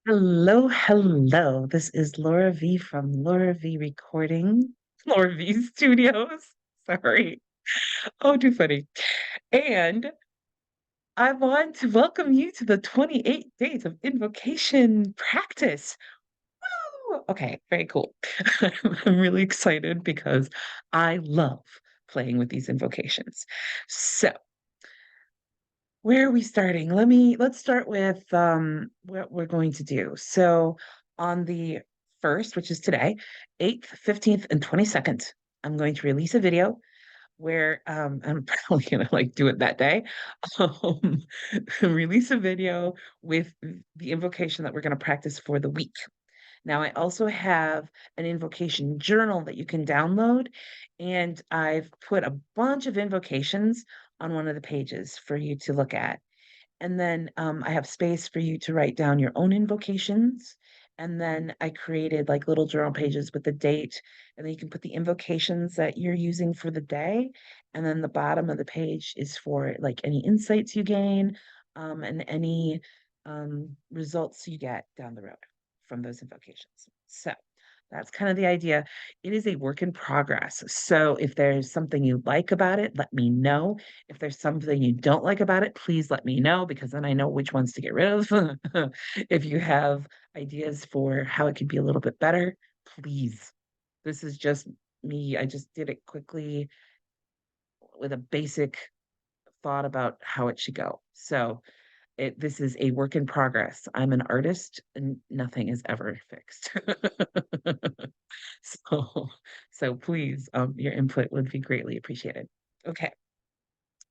Hello, hello. This is Laura V from Laura V Recording, Laura V Studios. Sorry. Oh, too funny. And I want to welcome you to the 28 days of invocation practice. Woo! Okay, very cool. I'm really excited because I love playing with these invocations. So, where are we starting? Let's start with what we're going to do. So on the 1st, which is today, 8th, 15th, and 22nd, I'm going to release a video where I'm probably gonna like do it that day. Um, release a video with the invocation that we're gonna practice for the week. Now, I also have an invocation journal that you can download, and I've put a bunch of invocations on one of the pages for you to look at. And then I have space for you to write down your own invocations. And then I created like little journal pages with the date, and then you can put the invocations that you're using for the day. And then the bottom of the page is for like any insights you gain and any results you get down the road from those invocations. So that's kind of the idea. It is a work in progress. So if there's something you like about it, let me know. If there's something you don't like about it, please let me know because then I know which ones to get rid of. If you have ideas for how it could be a little bit better, please. This is just me. I just did it quickly with a basic thought about how it should go. So this is a work in progress. I'm an artist and nothing is ever fixed. So so please, your input would be greatly appreciated. Okay.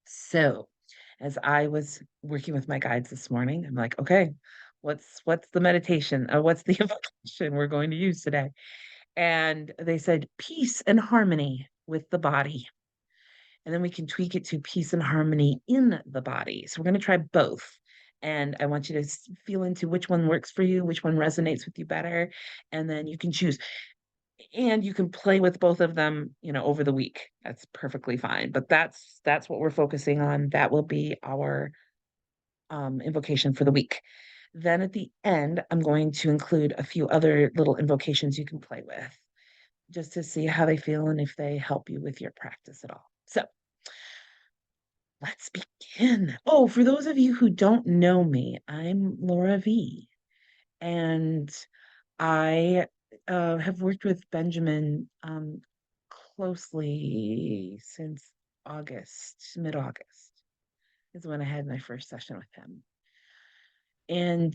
So, as I was working with my guides this morning, I'm like, okay, what's the meditation or what's the invocation we're going to use today? And they said peace and harmony with the body. And then we can tweak it to peace and harmony in the body. So we're going to try both. And I want you to feel into which one works for you, which one resonates with you better, and then you can choose. And you can play with both of them, over the week. That's perfectly fine. But that's what we're focusing on. That will be our invocation for the week. Then at the end, I'm going to include a few other little invocations you can play with just to see how they feel and if they help you with your practice at all. So let's begin. Oh, for those of you who don't know me, I'm Laura V. And I have worked with Benjamin closely since August, mid-August is when I had my first session with him. And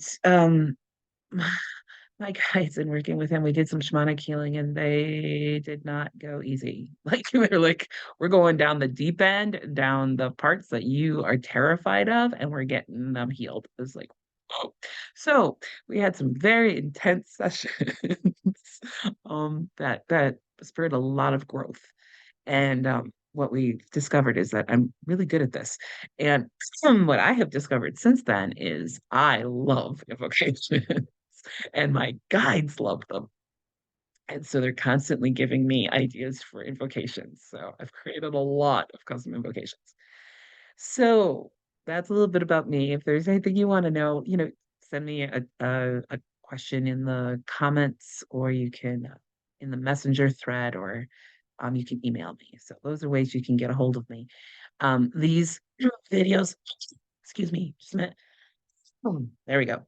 my guides in working with him, we did some shamanic healing and they did not go easy. Like they're like, we're going down the deep end, down the parts that you are terrified of, and we're getting them healed. It was like, oh. So we had some very intense sessions that spurred a lot of growth. And what we discovered is that I'm really good at this. And what I have discovered since then is I love invocations and my guides love them. And so they're constantly giving me ideas for invocations. So I've created a lot of custom invocations. So that's a little bit about me. If there's anything you want to know, send me a question in the comments, or you can in the messenger thread, or you can email me. So those are ways you can get a hold of me. These videos, excuse me, just a minute. There we go.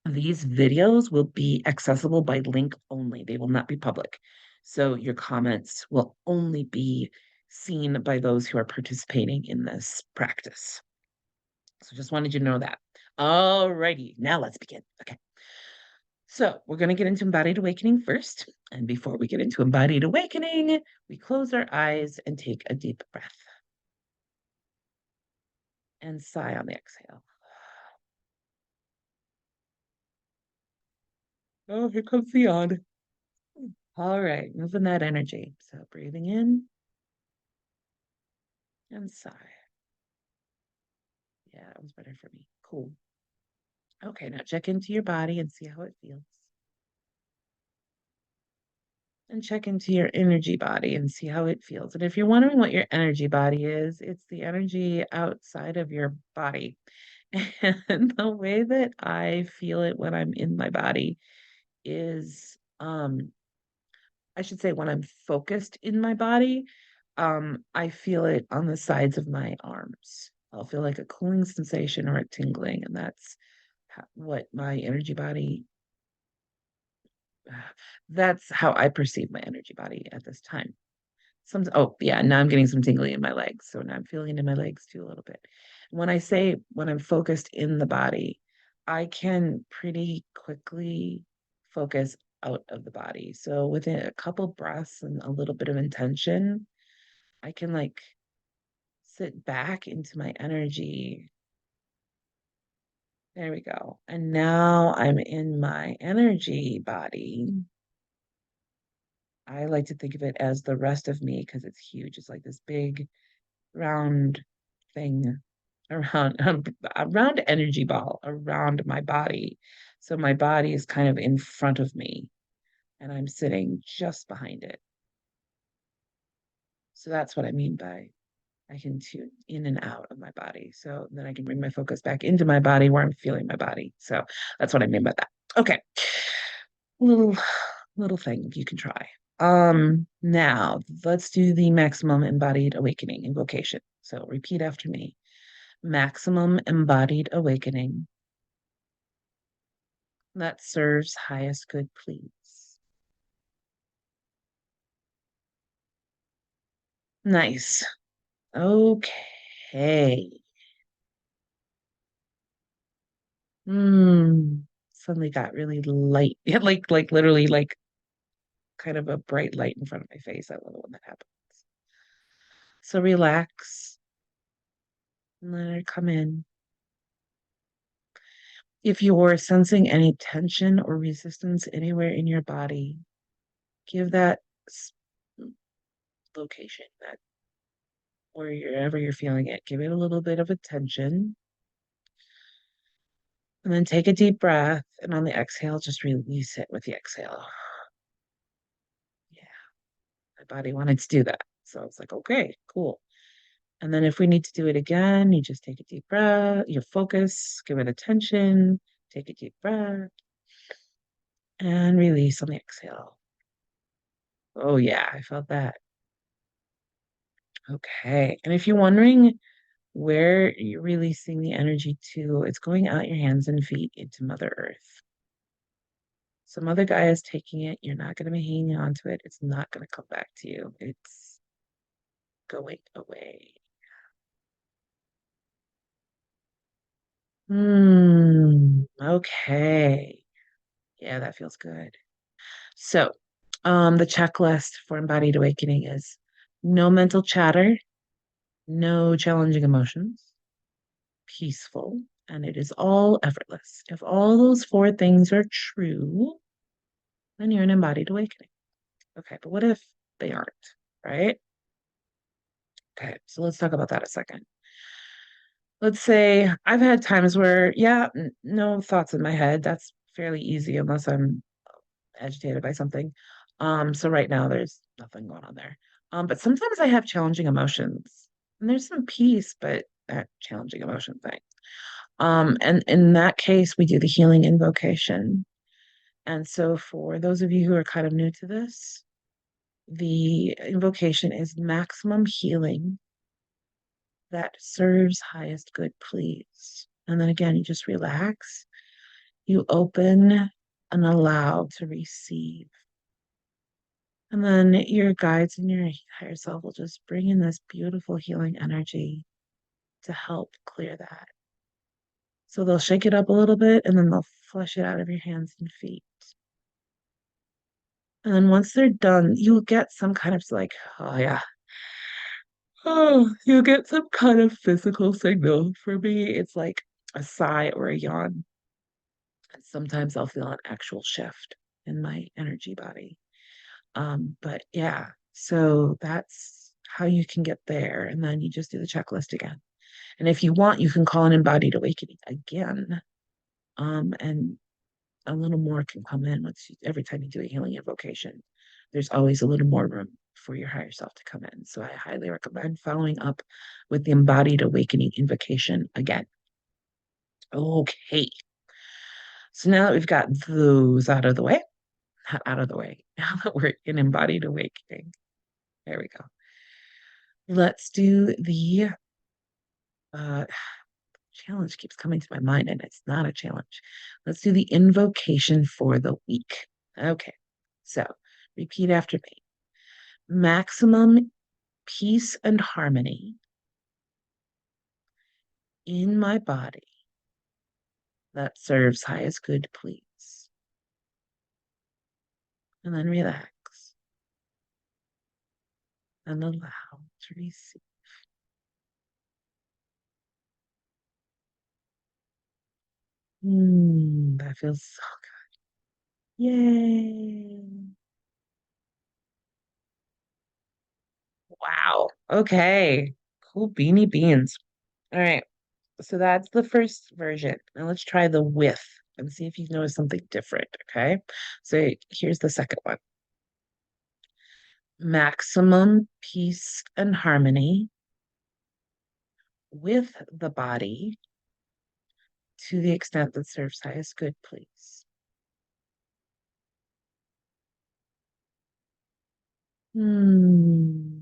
These videos will be accessible by link only. They will not be public. So your comments will only be seen by those who are participating in this practice. So just wanted you to know that. All righty, now let's begin. Okay. So we're going to get into embodied awakening first. And before we get into embodied awakening, we close our eyes and take a deep breath and sigh on the exhale. Oh, here comes the yawn. All right, moving that energy. So breathing in and sigh. Yeah, that was better for me. Cool. Okay, now check into your body and see how it feels. And check into your energy body and see how it feels. And if you're wondering what your energy body is, it's the energy outside of your body. And the way that I feel it when I'm in my body is, I should say when I'm focused in my body, I feel it on the sides of my arms. I'll feel like a cooling sensation or a tingling, and that's what my energy body, that's how I perceive my energy body at this time. Oh yeah, now I'm getting some tingling in my legs. So now I'm feeling it in my legs too a little bit. When I say when I'm focused in the body, I can pretty quickly focus out of the body. So within a couple breaths and a little bit of intention, I can like sit back into my energy. There we go. And now I'm in my energy body. I like to think of it as the rest of me because it's huge. It's like this big round thing around a round energy ball around my body. So my body is kind of in front of me and I'm sitting just behind it. So that's what I mean by I can tune in and out of my body. So then I can bring my focus back into my body where I'm feeling my body. So that's what I mean by that. Okay. Little little thing you can try. Now let's do the maximum embodied awakening invocation. So repeat after me. Maximum embodied awakening that serves highest good, please. Nice. Okay. Suddenly got really light. Yeah, like literally like kind of a bright light in front of my face. I love it when that happens. So relax and let it come in. If you're sensing any tension or resistance anywhere in your body, give that location, that wherever you're feeling it, give it a little bit of attention. And then take a deep breath. And on the exhale, just release it with the exhale. Yeah, my body wanted to do that. So it's like, okay, cool. And then if we need to do it again, you just take a deep breath, you focus, give it attention, take a deep breath, and release on the exhale. Oh, yeah, I felt that. Okay. And if you're wondering where you're releasing the energy to, it's going out your hands and feet into Mother Earth. Some other guy is taking it. You're not going to be hanging on to it. It's not going to come back to you. It's going away. Okay. Yeah, that feels good. So, the checklist for embodied awakening is no mental chatter, no challenging emotions, peaceful, and it is all effortless. If all those four things are true, then you're an embodied awakening. Okay, but what if they aren't, right? Okay, so let's talk about that a second. Let's say I've had times where, yeah, no thoughts in my head. That's fairly easy unless I'm agitated by something. So right now there's nothing going on there. But sometimes I have challenging emotions, and there's some peace, but that challenging emotion thing. And in that case, we do the healing invocation. And so for those of you who are kind of new to this, the invocation is maximum healing that serves highest good, please. And then again, you just relax, you open and allow to receive. And then your guides and your higher self will just bring in this beautiful healing energy to help clear that. So they'll shake it up a little bit and then they'll flush it out of your hands and feet. And then once they're done, you'll get some kind of like, oh yeah, oh, you'll get some kind of physical signal. For me, it's like a sigh or a yawn. And sometimes I'll feel an actual shift in my energy body. But yeah, so that's how you can get there. And then you just do the checklist again. And if you want, you can call an embodied awakening again. And a little more can come in every time you do a healing invocation. There's always a little more room for your higher self to come in. So I highly recommend following up with the embodied awakening invocation again. Okay. So now that we've got those out of the way, not out of the way, now that we're in embodied awakening, there we go. Let's do the uh, challenge keeps coming to my mind, and it's not a challenge. Let's do the invocation for the week. Okay. So repeat after me. Maximum peace and harmony in my body that serves highest good, please. And then relax and allow to receive. That feels so good. Yay. Wow. Okay. Cool beanie beans. All right. So that's the first version. Now let's try the with and see if you notice something different. Okay. So here's the second one. Maximum peace and harmony with the body to the extent that serves highest good, please. Hmm.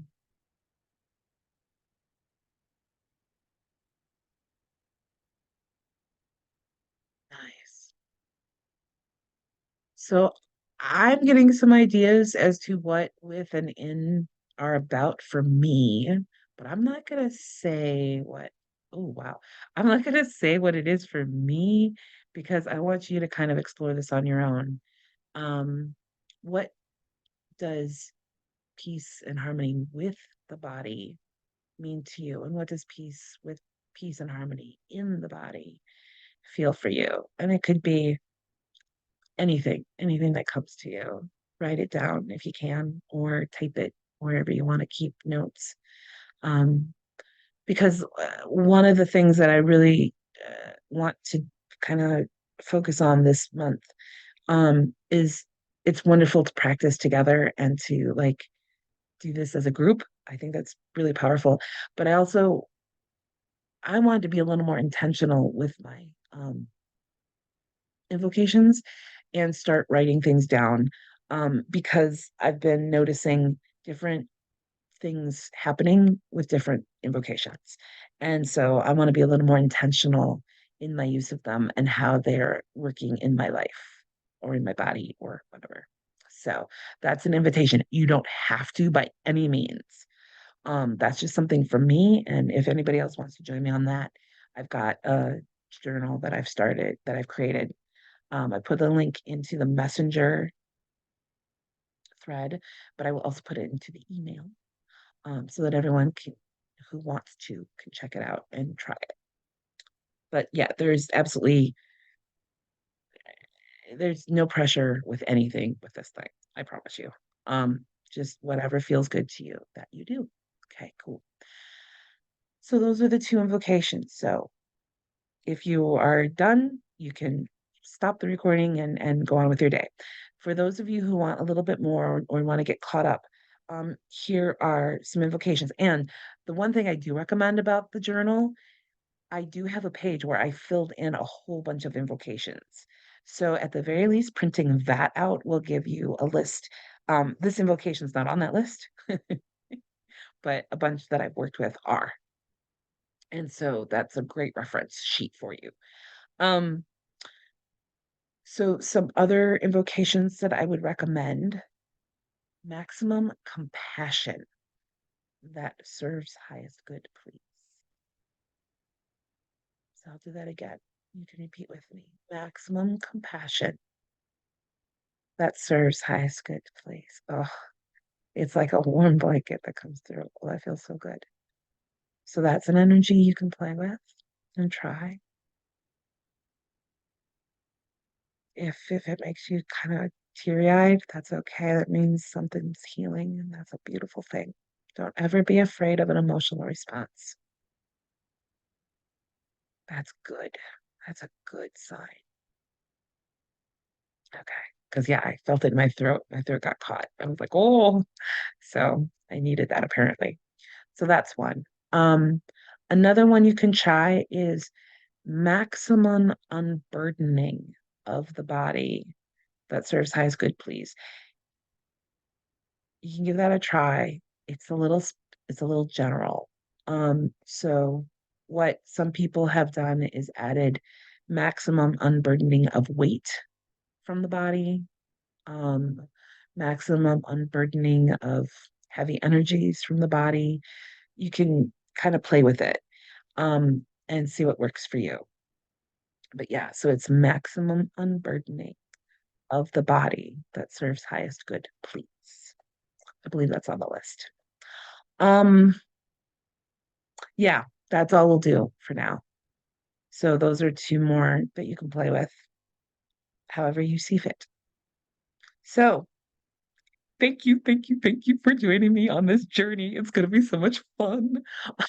Nice. So I'm getting some ideas as to what with and in are about for me, but I'm not gonna say what, oh wow. I'm not gonna say what it is for me because I want you to kind of explore this on your own. Um, what does peace and harmony with the body mean to you? And what does peace and harmony in the body feel for you? And it could be anything that comes to you. Write it down if you can, or type it wherever you want to keep notes. Um, because one of the things that I really want to kind of focus on this month is it's wonderful to practice together and to like do this as a group. I think that's really powerful. But I wanted to be a little more intentional with my invocations and start writing things down because I've been noticing different things happening with different invocations. And so I want to be a little more intentional in my use of them and how they're working in my life or in my body or whatever. So that's an invitation. You don't have to by any means. That's just something for me. And if anybody else wants to join me on that, I've got a journal that I've started that I've created. I put the link into the messenger thread, but I will also put it into the email so that everyone who wants to can check it out and try it. But yeah, there's no pressure with anything with this thing. I promise you. Just whatever feels good to you that you do. Okay, cool. So those are the two invocations. So if you are done, you can stop the recording and go on with your day. For those of you who want a little bit more or want to get caught up, here are some invocations. And the one thing I do recommend about the journal, I do have a page where I filled in a whole bunch of invocations. So at the very least, printing that out will give you a list. This invocation is not on that list, but a bunch that I've worked with are. And so that's a great reference sheet for you. Um, So some other invocations that I would recommend, maximum compassion that serves highest good, please. So I'll do that again. You can repeat with me. Maximum compassion that serves highest good, please. Oh, it's like a warm blanket that comes through. Oh, that feels so good. So that's an energy you can play with and try. If it makes you kind of teary-eyed, that's okay. That means something's healing, and that's a beautiful thing. Don't ever be afraid of an emotional response. That's good. That's a good sign. Okay. Because yeah, I felt it in my throat. My throat got caught. I was like, oh, so I needed that apparently. So that's one. Um, Another one you can try is maximum unburdening of the body that serves highest good, please. You can give that a try. It's a little general. So what some people have done is added maximum unburdening of weight from the body, um, maximum unburdening of heavy energies from the body. You can kind of play with it, and see what works for you. But yeah, so it's maximum unburdening of the body that serves highest good, please. I believe that's on the list. Um, yeah, that's all we'll do for now. So those are two more that you can play with however you see fit. So thank you, thank you, thank you for joining me on this journey. It's going to be so much fun.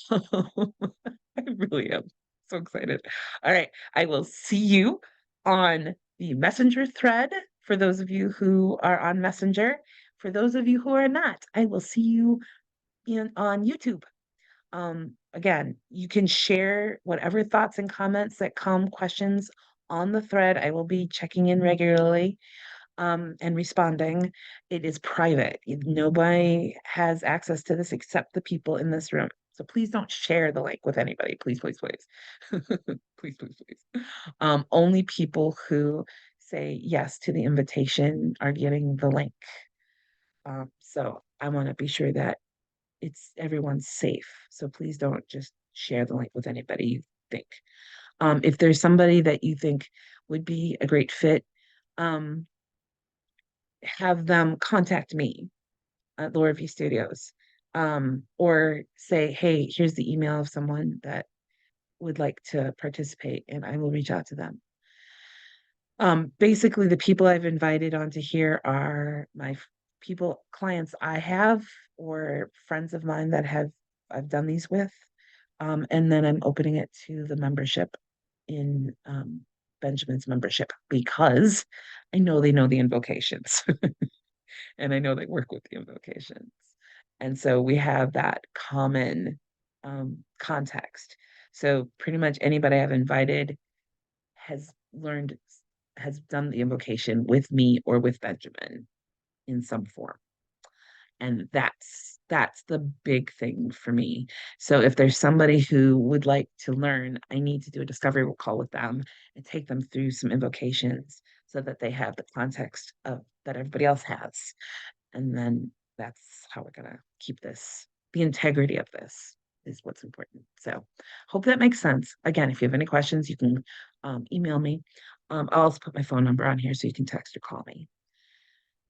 I really am so excited. All right, I will see you on the Messenger thread for those of you who are on Messenger. For those of you who are not, I will see you on YouTube. Again, you can share whatever thoughts and comments that come, questions on the thread. I will be checking in regularly, and responding. It is private. Nobody has access to this except the people in this room. So please don't share the link with anybody. Please, please, please. Please, please, please. Only people who say yes to the invitation are getting the link. So I want to be sure that it's everyone's safe. So please don't just share the link with anybody you think. If there's somebody that you think would be a great fit, um, have them contact me at Laura V Studios, or say, hey, here's the email of someone that would like to participate, and I will reach out to them. Basically, the people I've invited onto here are my people, clients I have, or friends of mine that I've done these with. And then I'm opening it to the membership in Benjamin's membership because I know they know the invocations and I know they work with the invocations. And so we have that common context. So pretty much anybody I've invited has learned, has done the invocation with me or with Benjamin in some form. And that's the big thing for me. So if there's somebody who would like to learn, I need to do a discovery call with them and take them through some invocations so that they have the context of that everybody else has. And then that's how we're gonna keep this, the integrity of this is what's important. So hope that makes sense. Again, if you have any questions, you can email me. I'll also put my phone number on here so you can text or call me.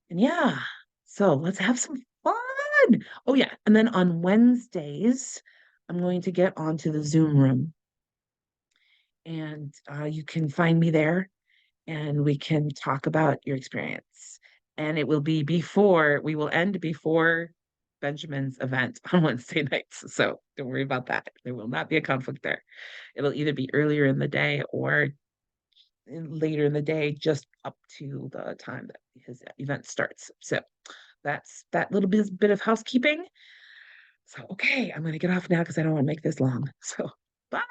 And yeah, so let's have some fun. Oh yeah, and then on Wednesdays, I'm going to get onto the Zoom room, and you can find me there, and we can talk about your experience. And it will be before we will end before Benjamin's event on Wednesday nights. So don't worry about that. There will not be a conflict there. It'll either be earlier in the day or later in the day, just up to the time that his event starts. So that's that little bit of housekeeping. So, okay, I'm going to get off now because I don't want to make this long. So, bye.